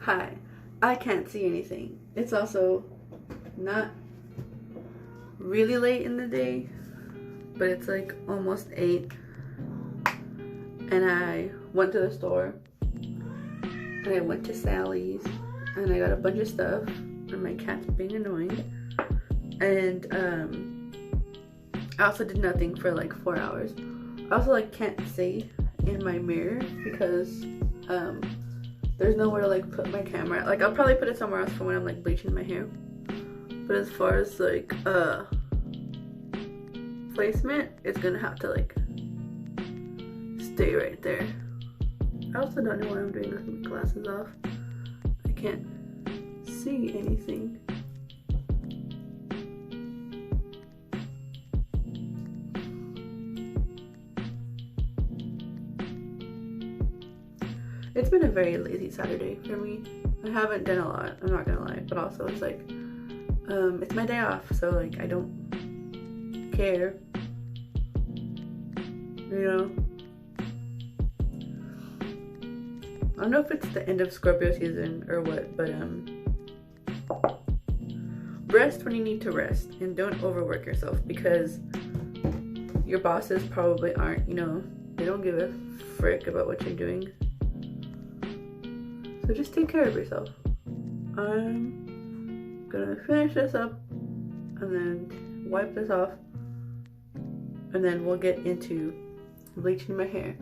Hi, I can't see anything. It's also not really late in the day, but it's like almost 8, and I went to the store and I went to Sally's and I got a bunch of stuff, and my cat's being annoying, and I also did nothing for like 4 hours. I also like can't see in my mirror because there's nowhere to like put my camera. Like I'll probably put it somewhere else for when I'm like bleaching my hair, but as far as like placement, it's gonna have to like stay right there. I also don't know why I'm doing this with my glasses off. I can't see anything. It's been a very lazy Saturday for me. I haven't done a lot, I'm not gonna lie, but also it's like it's my day off, so like I don't care, you know. I don't know if it's the end of Scorpio season or what, but rest when you need to rest, and don't overwork yourself, because your bosses probably aren't, you know, they don't give a frick about what you're doing. So just take care of yourself. I'm gonna finish this up and then wipe this off, and then we'll get into bleaching my hair,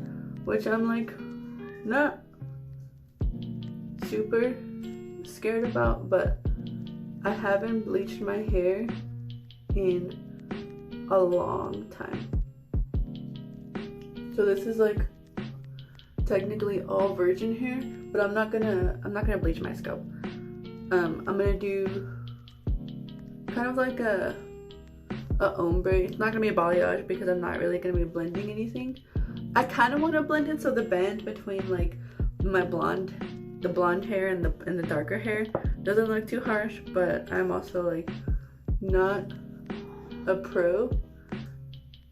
which I'm like not super scared about, but I haven't bleached my hair in a long time. So this is like technically all virgin hair, but I'm not gonna bleach my scalp. I'm gonna do kind of like a ombre. It's not gonna be a balayage because I'm not really gonna be blending anything. I kind of want to blend it so the band between like my the blonde hair and the darker hair doesn't look too harsh, but I'm also like not a pro.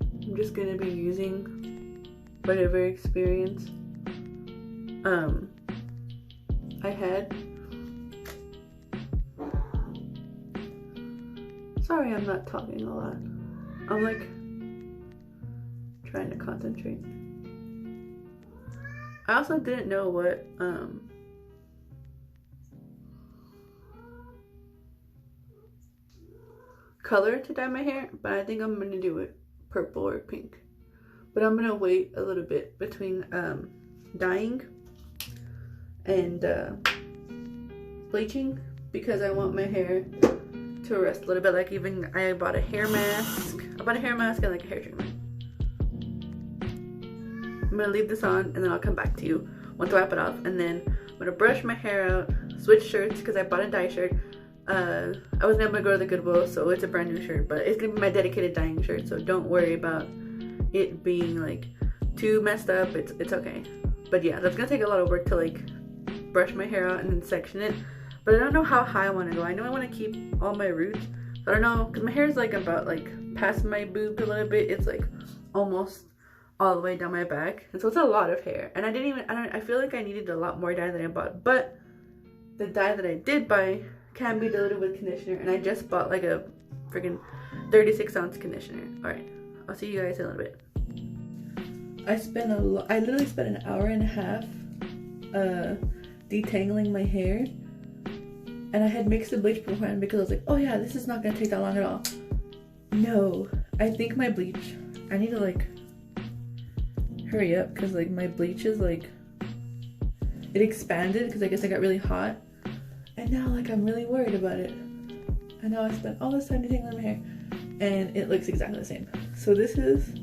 I'm just gonna be using whatever experience I had. Sorry, I'm not talking a lot. I'm like trying to concentrate. I also didn't know what color to dye my hair, but I think I'm gonna do it purple or pink. But I'm gonna wait a little bit between dyeing and bleaching, because I want my hair to rest a little bit. Like even I bought a hair mask. I bought a hair mask and like a hair treatment. I'm gonna leave this on and then I'll come back to you once I wipe it off, and then I'm gonna brush my hair out, switch shirts because I bought a dye shirt. I wasn't able to go to the Goodwill, so it's a brand new shirt, but it's gonna be my dedicated dyeing shirt, so don't worry about it being like too messed up. It's okay. But yeah, that's gonna take a lot of work to like brush my hair out and then section it, but I don't know how high I want to go. I know I want to keep all my roots, but I don't know, because my hair is like about like past my boobs a little bit. It's like almost all the way down my back, and so it's a lot of hair, and I feel like I needed a lot more dye than I bought, but the dye that I did buy can be diluted with conditioner, and I just bought like a freaking 36-ounce conditioner. All right, I'll see you guys in a little bit. I literally spent an hour and a half detangling my hair, and I had mixed the bleach beforehand because I was like, oh yeah, this is not gonna take that long at all. No, I think my bleach, I need to like hurry up, because like my bleach is like, it expanded because I guess I got really hot, and now like I'm really worried about it. And now I spent all this time detangling my hair and it looks exactly the same. So this is,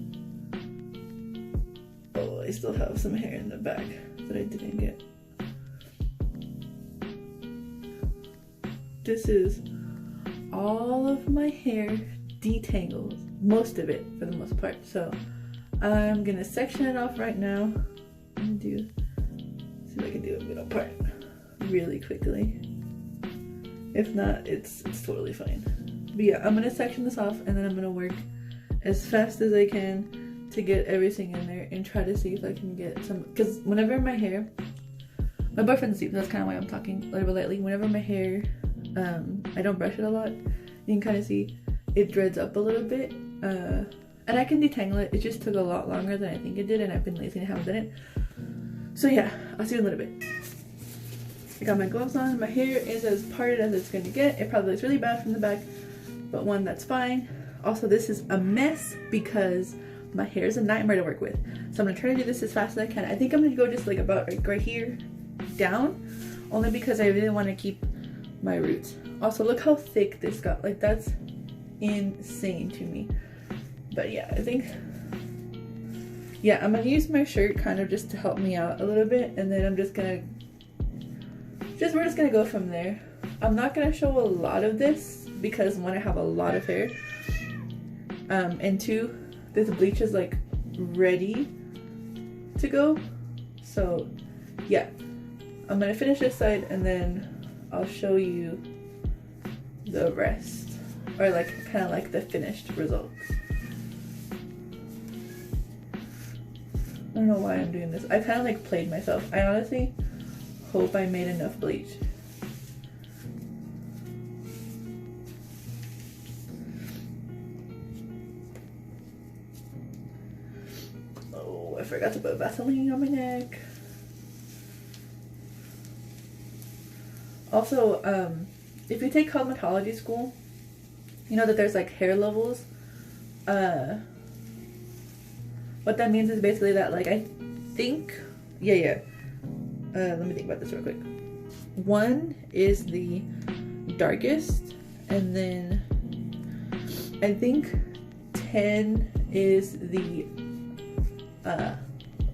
oh, I still have some hair in the back that I didn't get. This is all of my hair detangled, most of it for the most part. So I'm gonna section it off right now. I'm gonna see if I can do a middle part really quickly. If not, it's totally fine. But yeah, I'm gonna section this off, and then I'm gonna work as fast as I can to get everything in there and try to see if I can get some, because whenever my hair, My boyfriend's asleep, so that's kind of why I'm talking a little bit lightly. Whenever my hair, I don't brush it a lot, you can kind of see it dreads up a little bit. And I can detangle it. It just took a lot longer than I think it did, and I've been lazy and haven't done it. So yeah, I'll see you in a little bit. I got my gloves on. My hair is as parted as it's going to get. It probably looks really bad from the back, but one, that's fine. Also, this is a mess because my hair is a nightmare to work with. So I'm going to try to do this as fast as I can. I think I'm going to go just like about like right here down, only because I really want to keep my roots. Also, look how thick this got. Like, that's insane to me. But yeah, I think, yeah, I'm going to use my shirt kind of just to help me out a little bit, and then I'm just going to we're just gonna go from there. I'm not gonna show a lot of this because one, I have a lot of hair, and two, this bleach is like ready to go. So yeah, I'm gonna finish this side and then I'll show you the rest, or like kind of like the finished result. I don't know why I'm doing this. I kind of like played myself. I honestly hope I made enough bleach. Oh, I forgot to put Vaseline on my neck. Also, if you take cosmetology school, you know that there's like hair levels. What that means is basically that, like, I think, let me think about this real quick. 1 is the darkest, and then I think 10 is the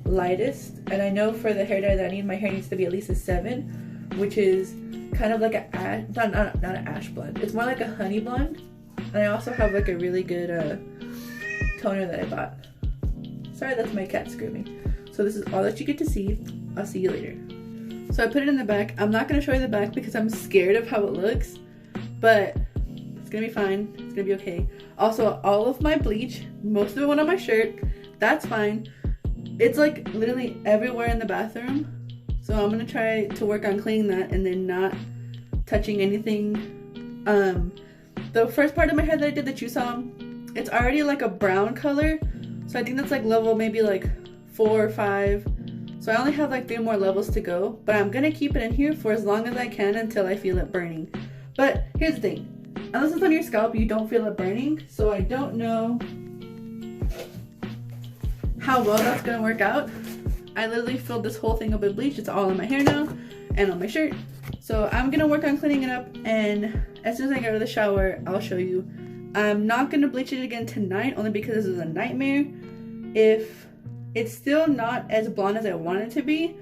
lightest. And I know for the hair dye that I need, my hair needs to be at least a 7, which is kind of like a ash, not an ash blonde. It's more like a honey blonde. And I also have like a really good toner that I bought. Sorry, that's my cat screaming. So this is all that you get to see. I'll see you later. So I put it in the back. I'm not going to show you the back because I'm scared of how it looks, but it's going to be fine. It's going to be okay. Also, all of my bleach, most of it went on my shirt. That's fine. It's like literally everywhere in the bathroom. So I'm going to try to work on cleaning that and then not touching anything. The first part of my hair that I did that you saw, it's already like a brown color. So I think that's like level maybe like 4 or 5. So I only have like 3 more levels to go, but I'm gonna keep it in here for as long as I can until I feel it burning. But here's the thing, unless it's on your scalp, you don't feel it burning. So I don't know how well that's gonna work out. I literally filled this whole thing up with bleach. It's all in my hair now and on my shirt. So I'm gonna work on cleaning it up, and as soon as I get out of the shower, I'll show you. I'm not gonna bleach it again tonight, only because this is a nightmare. If it's still not as blonde as I want it to be,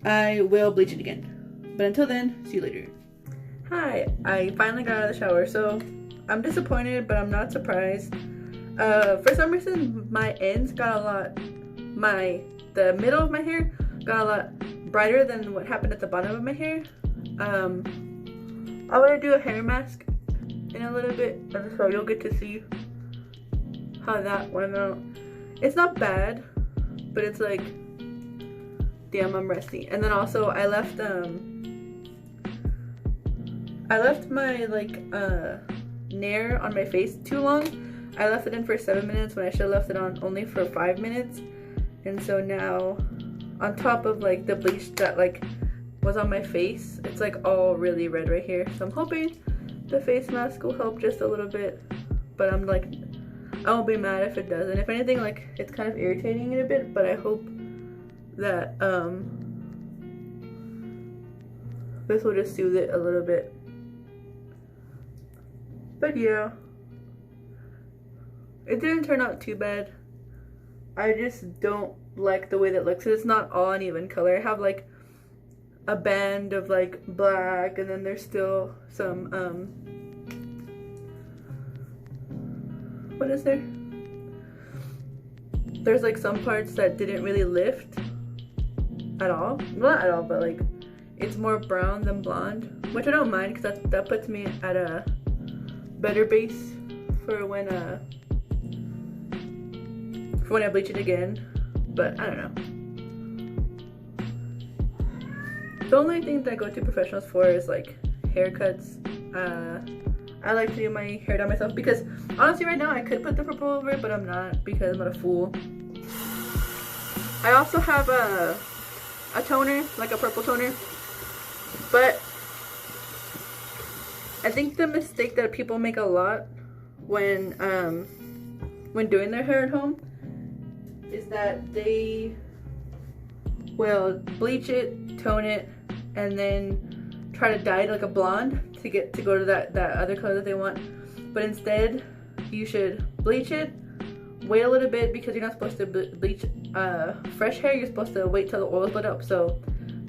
I will bleach it again. But until then, see you later. Hi, I finally got out of the shower. So I'm disappointed, but I'm not surprised. For some reason, my ends got a lot, the middle of my hair got a lot brighter than what happened at the bottom of my hair. I'm gonna do a hair mask in a little bit, so you'll get to see how that went out. It's not bad, but it's like, damn, I'm rusty. And then also I left my like nair on my face too long. I left it in for 7 minutes when I should have left it on only for 5 minutes. And so now, on top of like the bleach that like was on my face, it's like all really red right here. So I'm hoping the face mask will help just a little bit, but I'm like, I won't be mad if it doesn't. If anything, like, it's kind of irritating it a bit, but I hope that this will just soothe it a little bit. But yeah, it didn't turn out too bad. I just don't like the way that looks. It's not all an even color. I have like a band of like black, and then there's still some what is there? There's like some parts that didn't really lift at all. Well, not at all, but like it's more brown than blonde, which I don't mind because that puts me at a better base for when I bleach it again. But I don't know. The only thing that I go to professionals for is like haircuts. I like to do my hair done myself because honestly right now I could put the purple over it, but I'm not because I'm not a fool. I also have a toner, like a purple toner, but I think the mistake that people make a lot when doing their hair at home is that they will bleach it, tone it, and then try to dye it like a blonde to go to that other color that they want. But instead, you should bleach it, wait a little bit because you're not supposed to bleach fresh hair. You're supposed to wait till the oil's lit up, so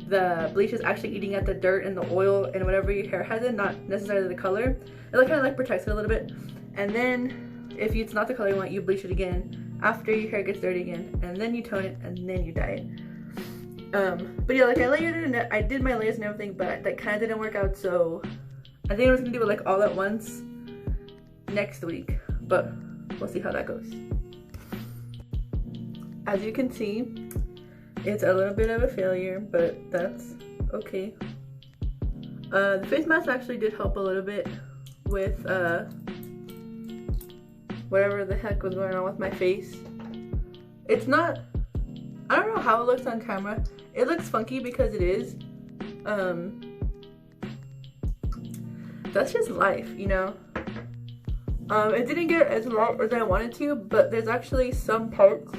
the bleach is actually eating at the dirt and the oil and whatever your hair has in, not necessarily the color. It kind of like protects it a little bit. And then if it's not the color you want, you bleach it again after your hair gets dirty again, and then you tone it, and then you dye it. But yeah, like I layered it and I did my layers and everything, but that kind of didn't work out, so I think I was gonna do it like all at once next week, but we'll see how that goes. As you can see, it's a little bit of a failure, but that's okay. The face mask actually did help a little bit with whatever the heck was going on with my face. It's not, I don't know how it looks on camera. It looks funky because it is. That's just life, you know. It didn't get as long as I wanted to, but there's actually some parts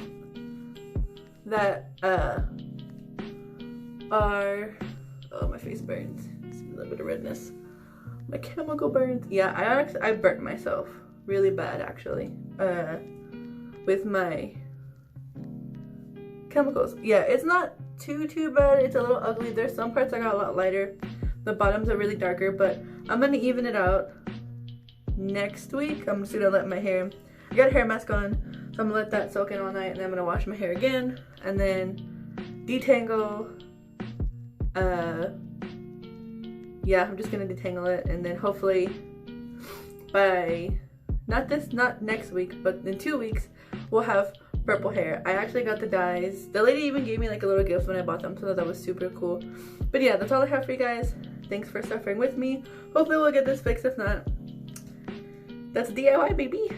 that are, oh, my face burns. It's a little bit of redness. My chemical burns. Yeah, I burnt myself really bad actually with my chemicals. Yeah, it's not too bad. It's a little ugly. There's some parts that got a lot lighter. The bottoms are really darker, but I'm gonna even it out next week. I'm just gonna let my hair, I got a hair mask on, so I'm gonna let that soak in all night, and then I'm gonna wash my hair again and then detangle. Yeah, I'm just gonna detangle it, and then hopefully by not next week, but in 2 weeks we'll have purple hair. I actually got the dyes. The lady even gave me like a little gift when I bought them, so that was super cool. But yeah, that's all I have for you guys. Thanks for suffering with me. Hopefully we'll get this fixed. If not, that's DIY, baby.